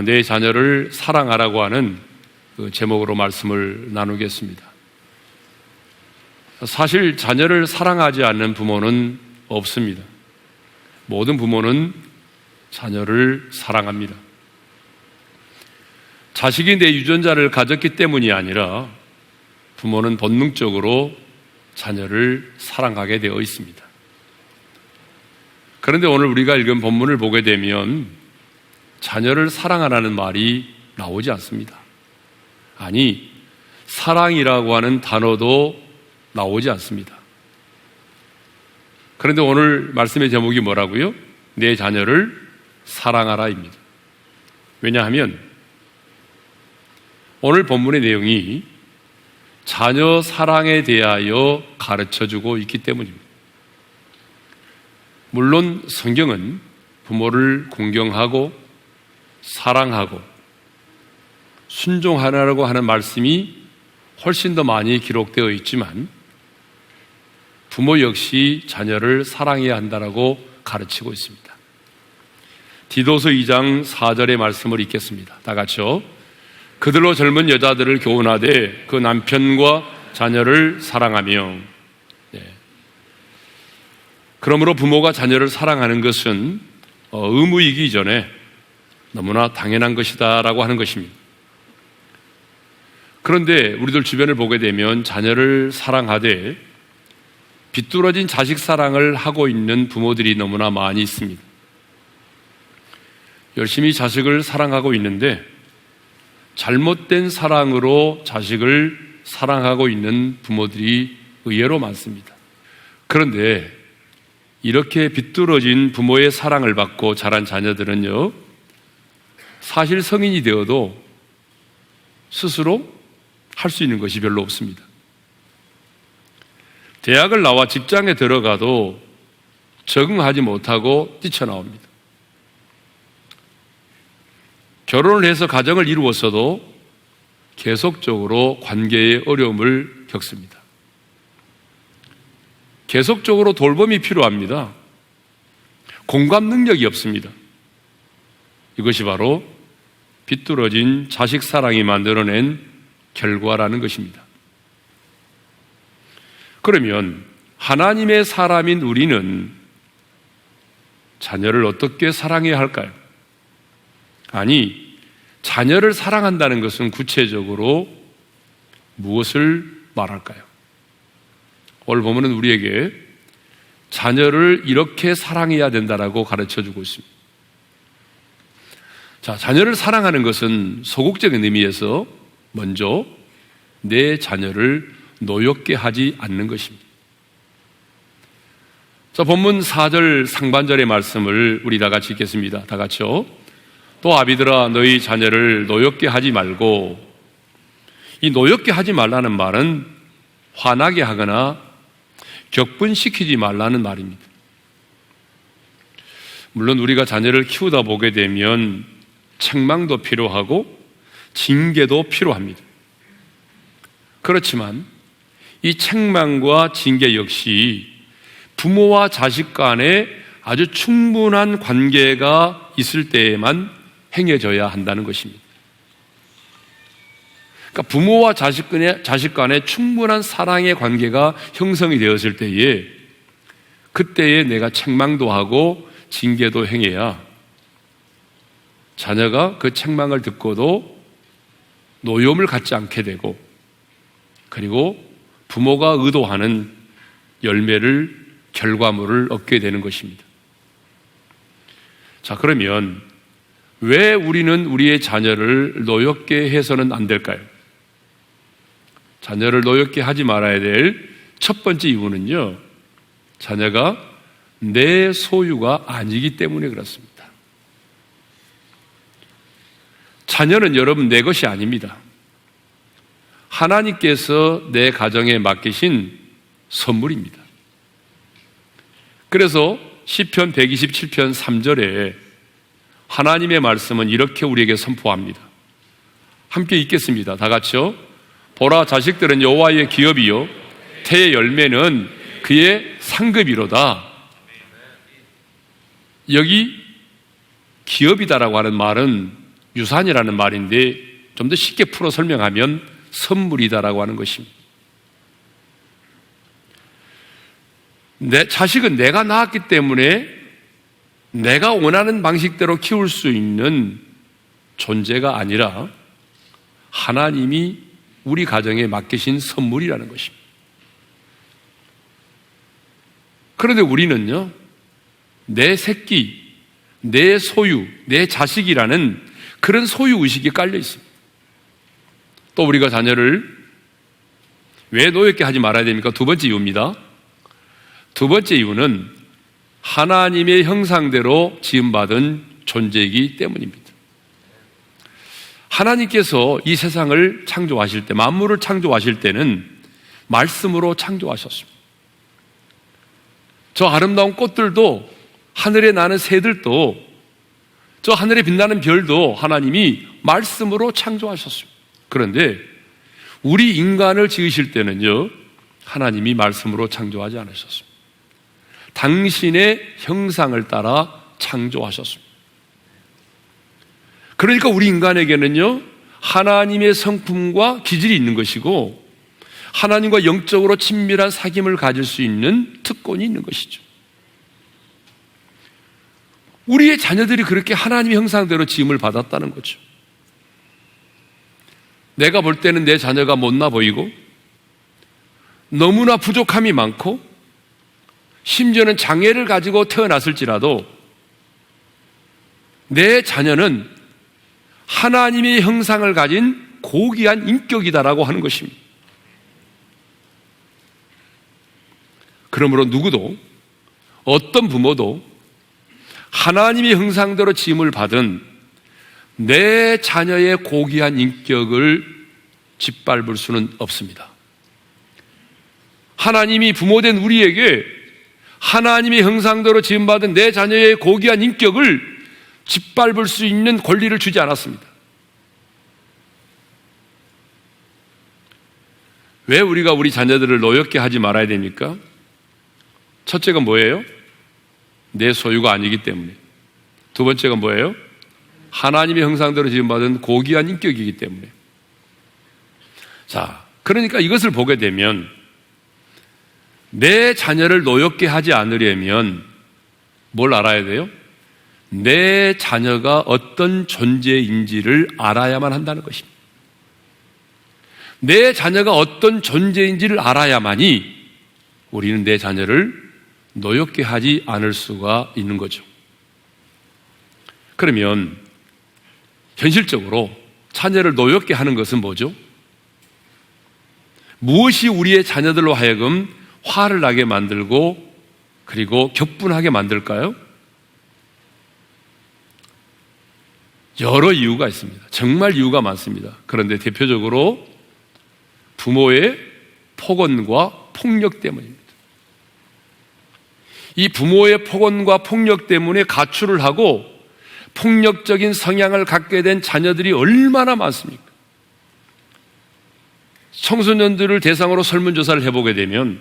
내 자녀를 사랑하라고 하는 그 제목으로 말씀을 나누겠습니다. 사실 자녀를 사랑하지 않는 부모는 없습니다. 모든 부모는 자녀를 사랑합니다. 자식이 내 유전자를 가졌기 때문이 아니라 부모는 본능적으로 자녀를 사랑하게 되어 있습니다. 그런데 오늘 우리가 읽은 본문을 보게 되면 자녀를 사랑하라는 말이 나오지 않습니다. 아니, 사랑이라고 하는 단어도 나오지 않습니다. 그런데 오늘 말씀의 제목이 뭐라고요? 내 자녀를 사랑하라입니다. 왜냐하면 오늘 본문의 내용이 자녀 사랑에 대하여 가르쳐주고 있기 때문입니다. 물론 성경은 부모를 공경하고 사랑하고 순종하라고 하는 말씀이 훨씬 더 많이 기록되어 있지만 부모 역시 자녀를 사랑해야 한다라고 가르치고 있습니다. 디도서 2장 4절의 말씀을 읽겠습니다. 다 같이요. 그들로 젊은 여자들을 교훈하되 그 남편과 자녀를 사랑하며. 그러므로 부모가 자녀를 사랑하는 것은 의무이기 전에 너무나 당연한 것이다라고 하는 것입니다. 그런데 우리들 주변을 보게 되면 자녀를 사랑하되 비뚤어진 자식 사랑을 하고 있는 부모들이 너무나 많이 있습니다. 열심히 자식을 사랑하고 있는데 잘못된 사랑으로 자식을 사랑하고 있는 부모들이 의외로 많습니다. 그런데 이렇게 비뚤어진 부모의 사랑을 받고 자란 자녀들은요, 사실 성인이 되어도 스스로 할 수 있는 것이 별로 없습니다. 대학을 나와 직장에 들어가도 적응하지 못하고 뛰쳐나옵니다. 결혼을 해서 가정을 이루었어도 계속적으로 관계의 어려움을 겪습니다. 계속적으로 돌봄이 필요합니다. 공감 능력이 없습니다. 이것이 바로 비뚤어진 자식 사랑이 만들어낸 결과라는 것입니다. 그러면 하나님의 사람인 우리는 자녀를 어떻게 사랑해야 할까요? 아니, 자녀를 사랑한다는 것은 구체적으로 무엇을 말할까요? 오늘 보면은 우리에게 자녀를 이렇게 사랑해야 된다라고 가르쳐주고 있습니다. 자, 자녀를 사랑하는 것은 소극적인 의미에서 먼저 내 자녀를 노엽게 하지 않는 것입니다. 자, 본문 4절 상반절의 말씀을 우리 다 같이 읽겠습니다. 다 같이요. 또 아비들아 너희 자녀를 노엽게 하지 말고, 이 노엽게 하지 말라는 말은 화나게 하거나 격분시키지 말라는 말입니다. 물론 우리가 자녀를 키우다 보게 되면 책망도 필요하고 징계도 필요합니다. 그렇지만 이 책망과 징계 역시 부모와 자식 간에 아주 충분한 관계가 있을 때에만 행해져야 한다는 것입니다. 그러니까 부모와 자식 간에 충분한 사랑의 관계가 형성이 되었을 때에 그때에 내가 책망도 하고 징계도 행해야 자녀가 그 책망을 듣고도 노여움을 갖지 않게 되고, 그리고 부모가 의도하는 결과물을 얻게 되는 것입니다. 자, 그러면 왜 우리는 우리의 자녀를 노엽게 해서는 안 될까요? 자녀를 노엽게 하지 말아야 될 첫 번째 이유는요, 자녀가 내 소유가 아니기 때문에 그렇습니다. 자녀는 여러분 내 것이 아닙니다. 하나님께서 내 가정에 맡기신 선물입니다. 그래서 시편 127편 3절에 하나님의 말씀은 이렇게 우리에게 선포합니다. 함께 읽겠습니다. 다 같이요. 보라, 자식들은 여호와의 기업이요 태의 열매는 그의 상급이로다. 여기 기업이다라고 하는 말은 유산이라는 말인데 좀 더 쉽게 풀어 설명하면 선물이다라고 하는 것입니다. 내 자식은 내가 낳았기 때문에 내가 원하는 방식대로 키울 수 있는 존재가 아니라 하나님이 우리 가정에 맡기신 선물이라는 것입니다. 그런데 우리는요, 내 새끼, 내 소유, 내 자식이라는 그런 소유의식이 깔려 있습니다. 또 우리가 자녀를 왜 노엽게 하지 말아야 됩니까? 두 번째 이유입니다. 두 번째 이유는 하나님의 형상대로 지음받은 존재이기 때문입니다. 하나님께서 이 세상을 창조하실 때, 만물을 창조하실 때는 말씀으로 창조하셨습니다. 저 아름다운 꽃들도, 하늘에 나는 새들도, 저 하늘에 빛나는 별도 하나님이 말씀으로 창조하셨습니다. 그런데 우리 인간을 지으실 때는요, 하나님이 말씀으로 창조하지 않으셨습니다. 당신의 형상을 따라 창조하셨습니다. 그러니까 우리 인간에게는요, 하나님의 성품과 기질이 있는 것이고 하나님과 영적으로 친밀한 사귐을 가질 수 있는 특권이 있는 것이죠. 우리의 자녀들이 그렇게 하나님의 형상대로 지음을 받았다는 거죠. 내가 볼 때는 내 자녀가 못나 보이고 너무나 부족함이 많고 심지어는 장애를 가지고 태어났을지라도 내 자녀는 하나님의 형상을 가진 고귀한 인격이다라고 하는 것입니다. 그러므로 누구도, 어떤 부모도 하나님의 형상대로 지음을 받은 내 자녀의 고귀한 인격을 짓밟을 수는 없습니다. 하나님이 부모된 우리에게 하나님의 형상대로 지음받은 내 자녀의 고귀한 인격을 짓밟을 수 있는 권리를 주지 않았습니다. 왜 우리가 우리 자녀들을 노엽게 하지 말아야 됩니까? 첫째가 뭐예요? 내 소유가 아니기 때문에. 두 번째가 뭐예요? 하나님의 형상대로 지음받은 고귀한 인격이기 때문에. 자, 그러니까 이것을 보게 되면 내 자녀를 노엽게 하지 않으려면 뭘 알아야 돼요? 내 자녀가 어떤 존재인지를 알아야만 한다는 것입니다. 내 자녀가 어떤 존재인지를 알아야만이 우리는 내 자녀를 노엽게 하지 않을 수가 있는 거죠. 그러면 현실적으로 자녀를 노엽게 하는 것은 뭐죠? 무엇이 우리의 자녀들로 하여금 화를 나게 만들고 그리고 격분하게 만들까요? 여러 이유가 있습니다. 정말 이유가 많습니다. 그런데 대표적으로 부모의 폭언과 폭력 때문입니다. 이 부모의 폭언과 폭력 때문에 가출을 하고 폭력적인 성향을 갖게 된 자녀들이 얼마나 많습니까? 청소년들을 대상으로 설문조사를 해보게 되면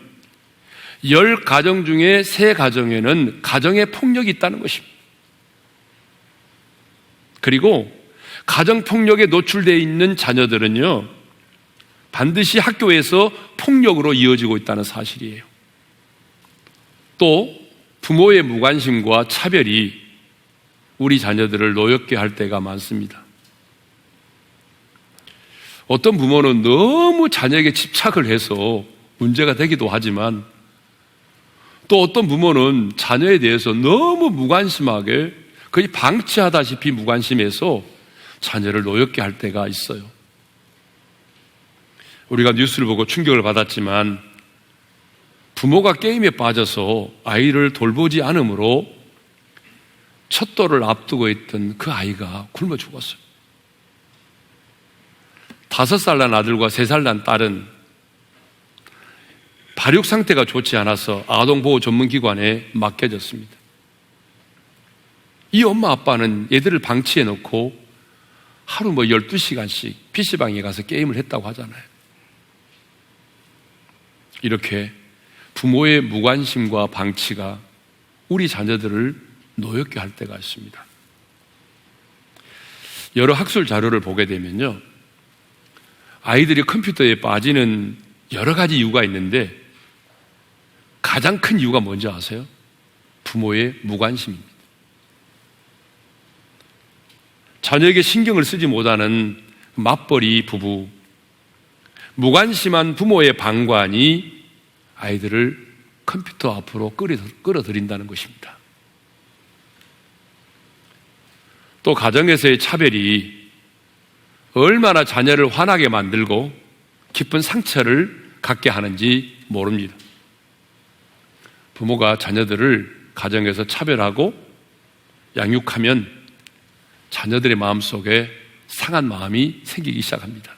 10가정 중에 3가정에는 가정에 폭력이 있다는 것입니다. 그리고 가정폭력에 노출되어 있는 자녀들은요, 반드시 학교에서 폭력으로 이어지고 있다는 사실이에요. 또 부모의 무관심과 차별이 우리 자녀들을 노엽게 할 때가 많습니다. 어떤 부모는 너무 자녀에게 집착을 해서 문제가 되기도 하지만 또 어떤 부모는 자녀에 대해서 너무 무관심하게 거의 방치하다시피 무관심해서 자녀를 노엽게 할 때가 있어요. 우리가 뉴스를 보고 충격을 받았지만 부모가 게임에 빠져서 아이를 돌보지 않으므로 첫 돌을 앞두고 있던 그 아이가 굶어 죽었어요. 5살 난 아들과 3살 난 딸은 발육 상태가 좋지 않아서 아동보호 전문기관에 맡겨졌습니다. 이 엄마 아빠는 얘들을 방치해 놓고 하루 12시간씩 PC방에 가서 게임을 했다고 하잖아요. 이렇게 부모의 무관심과 방치가 우리 자녀들을 노엽게 할 때가 있습니다. 여러 학술 자료를 보게 되면요, 아이들이 컴퓨터에 빠지는 여러 가지 이유가 있는데 가장 큰 이유가 뭔지 아세요? 부모의 무관심입니다. 자녀에게 신경을 쓰지 못하는 맞벌이 부부, 무관심한 부모의 방관이 아이들을 컴퓨터 앞으로 끌어들인다는 것입니다. 또 가정에서의 차별이 얼마나 자녀를 화나게 만들고 깊은 상처를 갖게 하는지 모릅니다. 부모가 자녀들을 가정에서 차별하고 양육하면 자녀들의 마음속에 상한 마음이 생기기 시작합니다.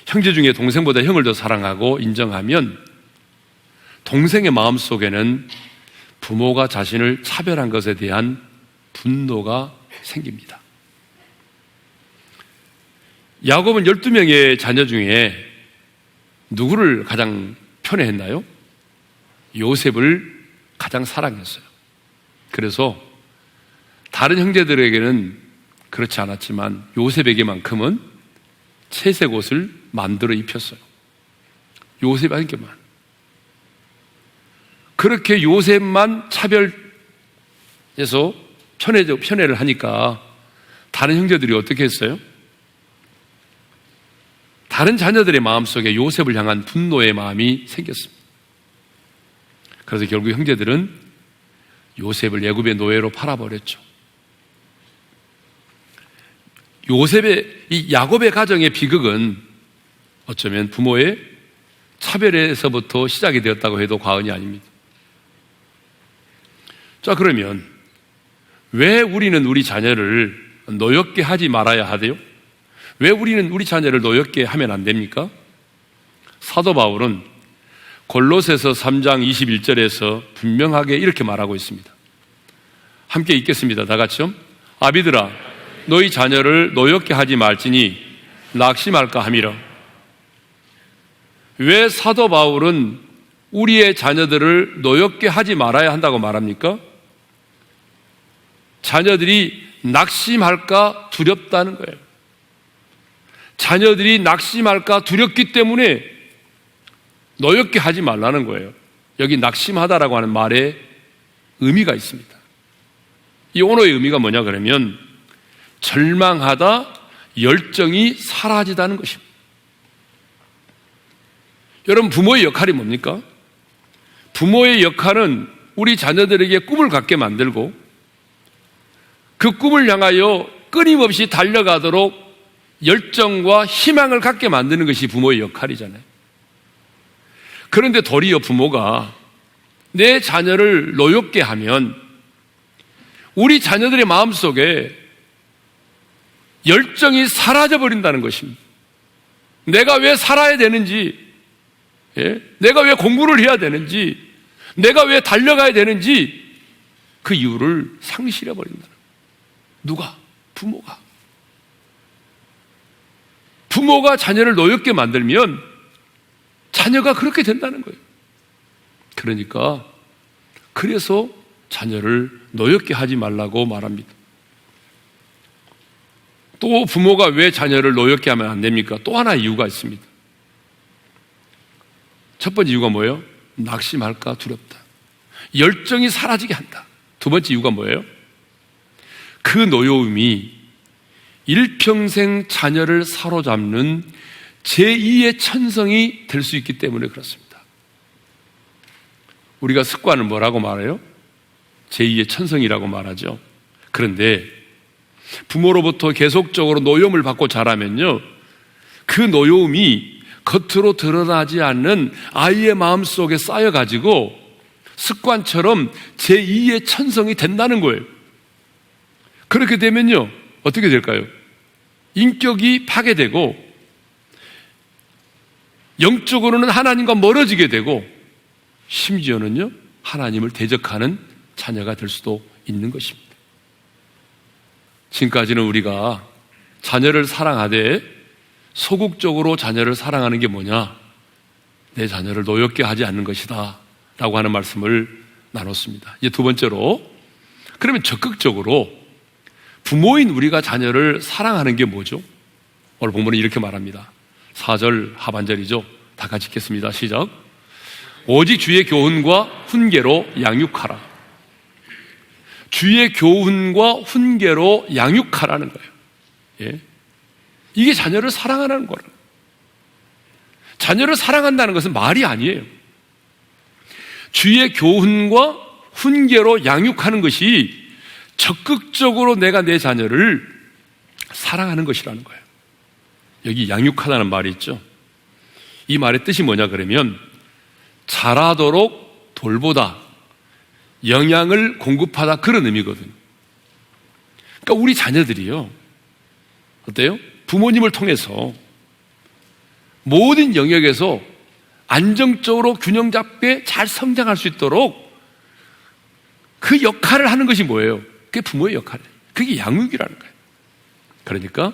형제 중에 동생보다 형을 더 사랑하고 인정하면 동생의 마음속에는 부모가 자신을 차별한 것에 대한 분노가 생깁니다. 야곱은 12명의 자녀 중에 누구를 가장 편애했나요? 요셉을 가장 사랑했어요. 그래서 다른 형제들에게는 그렇지 않았지만 요셉에게만큼은 채색 옷을 만들어 입혔어요. 요셉에게만. 그렇게 요셉만 차별해서 편애를 하니까 다른 형제들이 어떻게 했어요? 다른 자녀들의 마음속에 요셉을 향한 분노의 마음이 생겼습니다. 그래서 결국 형제들은 요셉을 애굽의 노예로 팔아버렸죠. 이 야곱의 가정의 비극은 어쩌면 부모의 차별에서부터 시작이 되었다고 해도 과언이 아닙니다. 자, 그러면 왜 우리는 우리 자녀를 노엽게 하지 말아야 하대요? 왜 우리는 우리 자녀를 노엽게 하면 안 됩니까? 사도 바울은 골로새서 3장 21절에서 분명하게 이렇게 말하고 있습니다. 함께 읽겠습니다. 다 같이요. 아비들아, 너희 자녀를 노엽게 하지 말지니 낙심할까 함이라. 왜 사도 바울은 우리의 자녀들을 노엽게 하지 말아야 한다고 말합니까? 자녀들이 낙심할까 두렵다는 거예요. 자녀들이 낙심할까 두렵기 때문에 노엽게 하지 말라는 거예요. 여기 낙심하다라고 하는 말에 의미가 있습니다. 이 언어의 의미가 뭐냐 그러면 절망하다, 열정이 사라지다는 것입니다. 여러분, 부모의 역할이 뭡니까? 부모의 역할은 우리 자녀들에게 꿈을 갖게 만들고 그 꿈을 향하여 끊임없이 달려가도록 열정과 희망을 갖게 만드는 것이 부모의 역할이잖아요. 그런데 도리어 부모가 내 자녀를 노엽게 하면 우리 자녀들의 마음속에 열정이 사라져버린다는 것입니다. 내가 왜 살아야 되는지, 내가 왜 공부를 해야 되는지, 내가 왜 달려가야 되는지 그 이유를 상실해버린다는 거예요. 누가? 부모가. 부모가 자녀를 노엽게 만들면 자녀가 그렇게 된다는 거예요. 그러니까 그래서 자녀를 노엽게 하지 말라고 말합니다. 또 부모가 왜 자녀를 노엽게 하면 안 됩니까? 또 하나 이유가 있습니다. 첫 번째 이유가 뭐예요? 낙심할까 두렵다. 열정이 사라지게 한다. 두 번째 이유가 뭐예요? 그 노여움이 일평생 자녀를 사로잡는 제2의 천성이 될 수 있기 때문에 그렇습니다. 우리가 습관을 뭐라고 말해요? 제2의 천성이라고 말하죠. 그런데 부모로부터 계속적으로 노여움을 받고 자라면요, 그 노여움이 겉으로 드러나지 않는 아이의 마음속에 쌓여가지고 습관처럼 제2의 천성이 된다는 거예요. 그렇게 되면요, 어떻게 될까요? 인격이 파괴되고 영적으로는 하나님과 멀어지게 되고 심지어는요, 하나님을 대적하는 자녀가 될 수도 있는 것입니다. 지금까지는 우리가 자녀를 사랑하되 소극적으로 자녀를 사랑하는 게 뭐냐? 내 자녀를 노엽게 하지 않는 것이다 라고 하는 말씀을 나눴습니다. 이제 두 번째로, 그러면 적극적으로 부모인 우리가 자녀를 사랑하는 게 뭐죠? 오늘 본문은 이렇게 말합니다. 4절 하반절이죠. 다 같이 읽겠습니다. 시작. 오직 주의 교훈과 훈계로 양육하라. 주의 교훈과 훈계로 양육하라는 거예요. 예? 이게 자녀를 사랑하라는 거라. 자녀를 사랑한다는 것은 말이 아니에요. 주의 교훈과 훈계로 양육하는 것이 적극적으로 내가 내 자녀를 사랑하는 것이라는 거예요. 여기 양육하다는 말이 있죠. 이 말의 뜻이 뭐냐 그러면 자라도록 돌보다, 영양을 공급하다, 그런 의미거든요. 그러니까 우리 자녀들이요, 어때요? 부모님을 통해서 모든 영역에서 안정적으로 균형 잡게 잘 성장할 수 있도록 그 역할을 하는 것이 뭐예요? 그게 부모의 역할이에요. 그게 양육이라는 거예요. 그러니까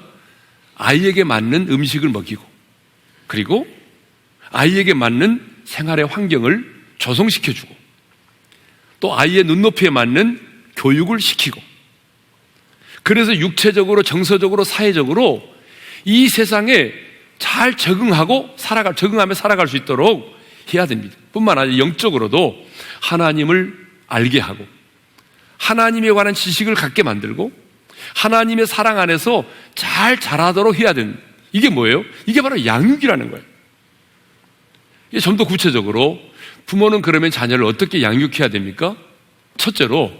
아이에게 맞는 음식을 먹이고, 그리고 아이에게 맞는 생활의 환경을 조성시켜주고, 또 아이의 눈높이에 맞는 교육을 시키고, 그래서 육체적으로, 정서적으로, 사회적으로 이 세상에 잘 적응하며 살아갈 수 있도록 해야 됩니다. 뿐만 아니라 영적으로도 하나님을 알게 하고, 하나님에 관한 지식을 갖게 만들고, 하나님의 사랑 안에서 잘 자라도록 해야 되는, 이게 뭐예요? 이게 바로 양육이라는 거예요. 이게 좀 더 구체적으로 부모는 그러면 자녀를 어떻게 양육해야 됩니까? 첫째로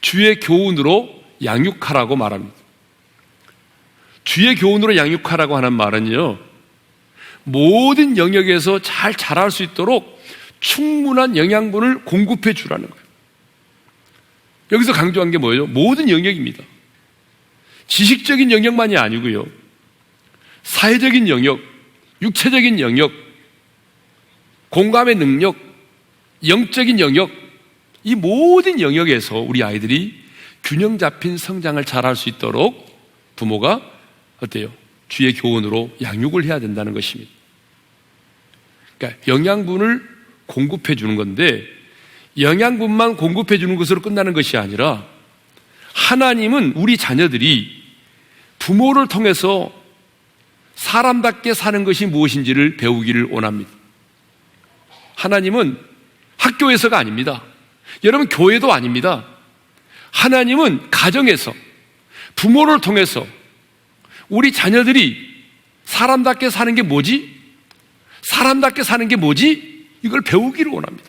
주의 교훈으로 양육하라고 말합니다. 주의 교훈으로 양육하라고 하는 말은요, 모든 영역에서 잘 자랄 수 있도록 충분한 영양분을 공급해 주라는 거예요. 여기서 강조한 게 뭐예요? 모든 영역입니다. 지식적인 영역만이 아니고요, 사회적인 영역, 육체적인 영역, 공감의 능력, 영적인 영역, 이 모든 영역에서 우리 아이들이 균형 잡힌 성장을 잘할 수 있도록 부모가 어때요? 주의 교훈으로 양육을 해야 된다는 것입니다. 그러니까 영양분을 공급해 주는 건데, 영양분만 공급해 주는 것으로 끝나는 것이 아니라 하나님은 우리 자녀들이 부모를 통해서 사람답게 사는 것이 무엇인지를 배우기를 원합니다. 하나님은 학교에서가 아닙니다. 여러분, 교회도 아닙니다. 하나님은 가정에서, 부모를 통해서 우리 자녀들이 사람답게 사는 게 뭐지? 사람답게 사는 게 뭐지? 이걸 배우기를 원합니다.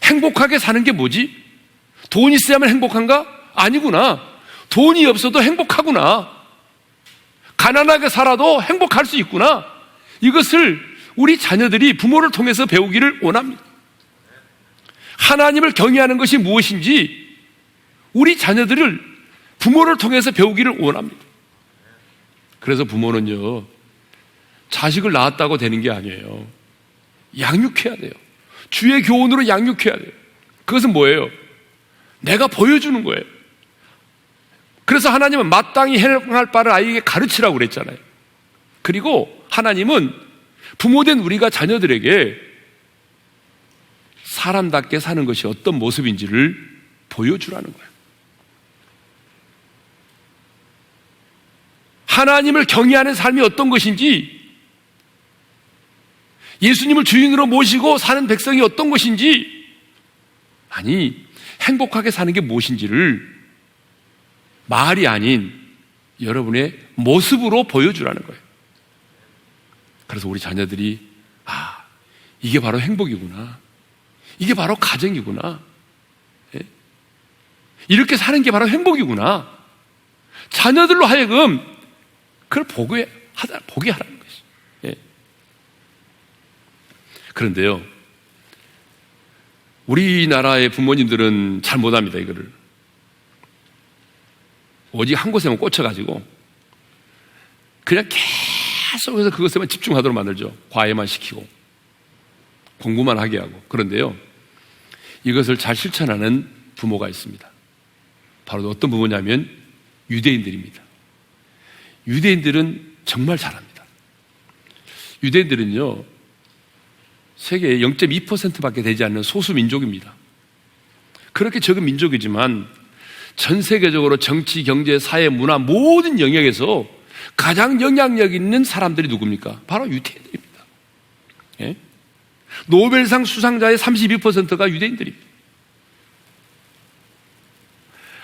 행복하게 사는 게 뭐지? 돈 있어야만 행복한가? 아니구나. 돈이 없어도 행복하구나. 가난하게 살아도 행복할 수 있구나. 이것을 우리 자녀들이 부모를 통해서 배우기를 원합니다. 하나님을 경외하는 것이 무엇인지 우리 자녀들을 부모를 통해서 배우기를 원합니다. 그래서 부모는요, 자식을 낳았다고 되는 게 아니에요. 양육해야 돼요. 주의 교훈으로 양육해야 돼요. 그것은 뭐예요? 내가 보여주는 거예요. 그래서 하나님은 마땅히 행할 바를 아이에게 가르치라고 그랬잖아요. 그리고 하나님은 부모된 우리가 자녀들에게 사람답게 사는 것이 어떤 모습인지를 보여주라는 거예요. 하나님을 경외하는 삶이 어떤 것인지, 예수님을 주인으로 모시고 사는 백성이 어떤 것인지, 아니, 행복하게 사는 게 무엇인지를 말이 아닌 여러분의 모습으로 보여주라는 거예요. 그래서 우리 자녀들이, 이게 바로 행복이구나, 이게 바로 가정이구나, 이렇게 사는 게 바로 행복이구나, 자녀들로 하여금 그걸 보게 하라는 것이. 그런데요, 우리나라의 부모님들은 잘 못합니다. 이거를 오직 한 곳에만 꽂혀가지고 그냥 계속해서 그것에만 집중하도록 만들죠. 과외만 시키고 공부만 하게 하고. 그런데요, 이것을 잘 실천하는 부모가 있습니다. 바로 어떤 부모냐면 유대인들입니다. 유대인들은 정말 잘합니다. 유대인들은요, 세계의 0.2%밖에 되지 않는 소수 민족입니다. 그렇게 적은 민족이지만 전 세계적으로 정치, 경제, 사회, 문화 모든 영역에서 가장 영향력 있는 사람들이 누굽니까? 바로 유대인들입니다. 예? 노벨상 수상자의 32%가 유대인들입니다.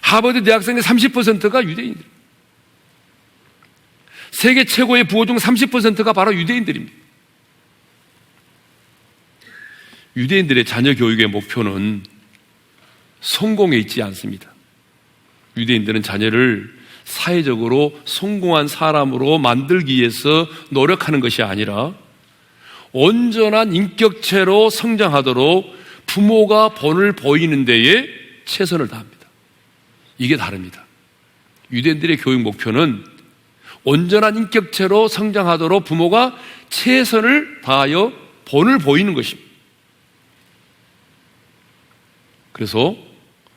하버드 대학생의 30%가 유대인들. 세계 최고의 부호 중 30%가 바로 유대인들입니다. 유대인들의 자녀 교육의 목표는 성공에 있지 않습니다. 유대인들은 자녀를 사회적으로 성공한 사람으로 만들기 위해서 노력하는 것이 아니라 온전한 인격체로 성장하도록 부모가 본을 보이는 데에 최선을 다합니다. 이게 다릅니다. 유대인들의 교육 목표는 온전한 인격체로 성장하도록 부모가 최선을 다하여 본을 보이는 것입니다. 그래서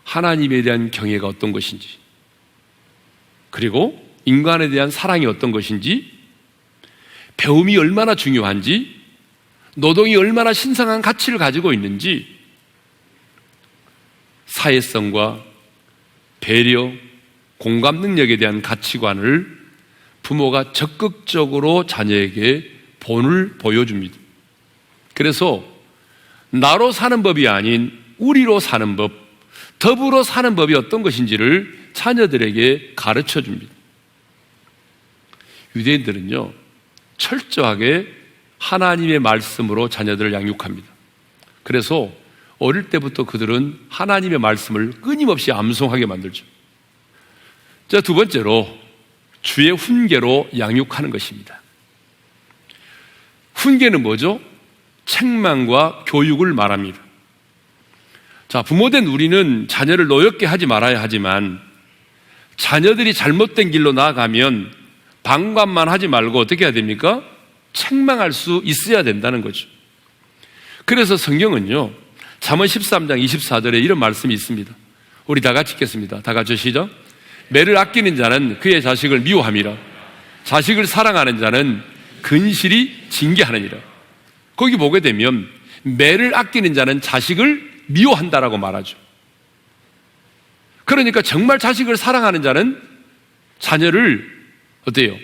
하나님에 대한 경외가 어떤 것인지, 그리고 인간에 대한 사랑이 어떤 것인지, 배움이 얼마나 중요한지, 노동이 얼마나 신성한 가치를 가지고 있는지, 사회성과 배려, 공감 능력에 대한 가치관을 부모가 적극적으로 자녀에게 본을 보여줍니다. 그래서 나로 사는 법이 아닌 우리로 사는 법, 더불어 사는 법이 어떤 것인지를 자녀들에게 가르쳐 줍니다. 유대인들은요, 철저하게 하나님의 말씀으로 자녀들을 양육합니다. 그래서 어릴 때부터 그들은 하나님의 말씀을 끊임없이 암송하게 만들죠. 자, 두 번째로 주의 훈계로 양육하는 것입니다. 훈계는 뭐죠? 책망과 교육을 말합니다. 자, 부모된 우리는 자녀를 노엽게 하지 말아야 하지만 자녀들이 잘못된 길로 나아가면 방관만 하지 말고 어떻게 해야 됩니까? 책망할 수 있어야 된다는 거죠. 그래서 성경은요, 잠언 13장 24절에 이런 말씀이 있습니다. 우리 다 같이 읽겠습니다. 다 같이 시작. 매를 아끼는 자는 그의 자식을 미워함이라. 자식을 사랑하는 자는 근실히 징계하느니라. 거기 보게 되면 매를 아끼는 자는 자식을 미워한다라고 말하죠. 그러니까 정말 자식을 사랑하는 자는 자녀를 어때요?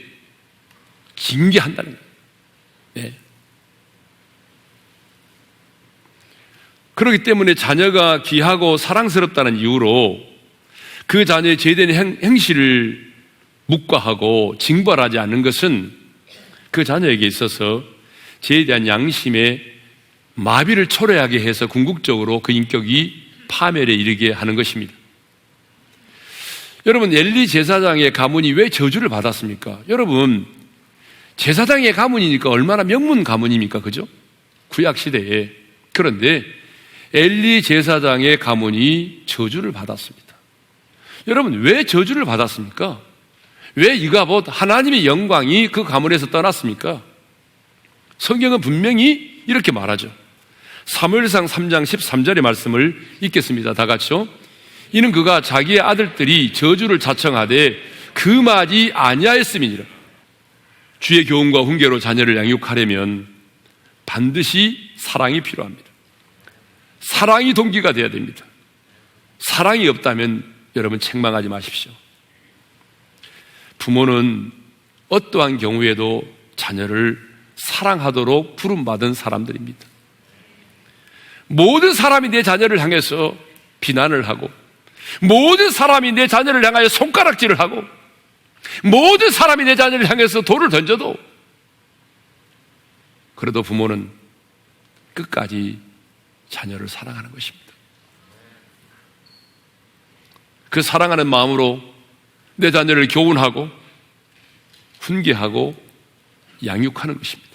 징계한다는 거예요. 네. 그렇기 때문에 자녀가 귀하고 사랑스럽다는 이유로 그 자녀의 제대된 행실을 묵과하고 징벌하지 않는 것은 그 자녀에게 있어서 죄에 대한 양심에 마비를 초래하게 해서 궁극적으로 그 인격이 파멸에 이르게 하는 것입니다. 여러분, 엘리 제사장의 가문이 왜 저주를 받았습니까? 여러분, 제사장의 가문이니까 얼마나 명문 가문입니까? 그죠? 구약시대에. 그런데 엘리 제사장의 가문이 저주를 받았습니다. 여러분, 왜 저주를 받았습니까? 왜 이가봇 하나님의 영광이 그 가문에서 떠났습니까? 성경은 분명히 이렇게 말하죠. 사무엘상 3장 13절의 말씀을 읽겠습니다. 다 같이요. 이는 그가 자기의 아들들이 저주를 자청하되 금하지 아니하였음이니라. 주의 교훈과 훈계로 자녀를 양육하려면 반드시 사랑이 필요합니다. 사랑이 동기가 되어야 됩니다. 사랑이 없다면 여러분 책망하지 마십시오. 부모는 어떠한 경우에도 자녀를 사랑하도록 부름받은 사람들입니다. 모든 사람이 내 자녀를 향해서 비난을 하고, 모든 사람이 내 자녀를 향하여 손가락질을 하고, 모든 사람이 내 자녀를 향해서 돌을 던져도, 그래도 부모는 끝까지 자녀를 사랑하는 것입니다. 그 사랑하는 마음으로 내 자녀를 교훈하고 훈계하고 양육하는 것입니다.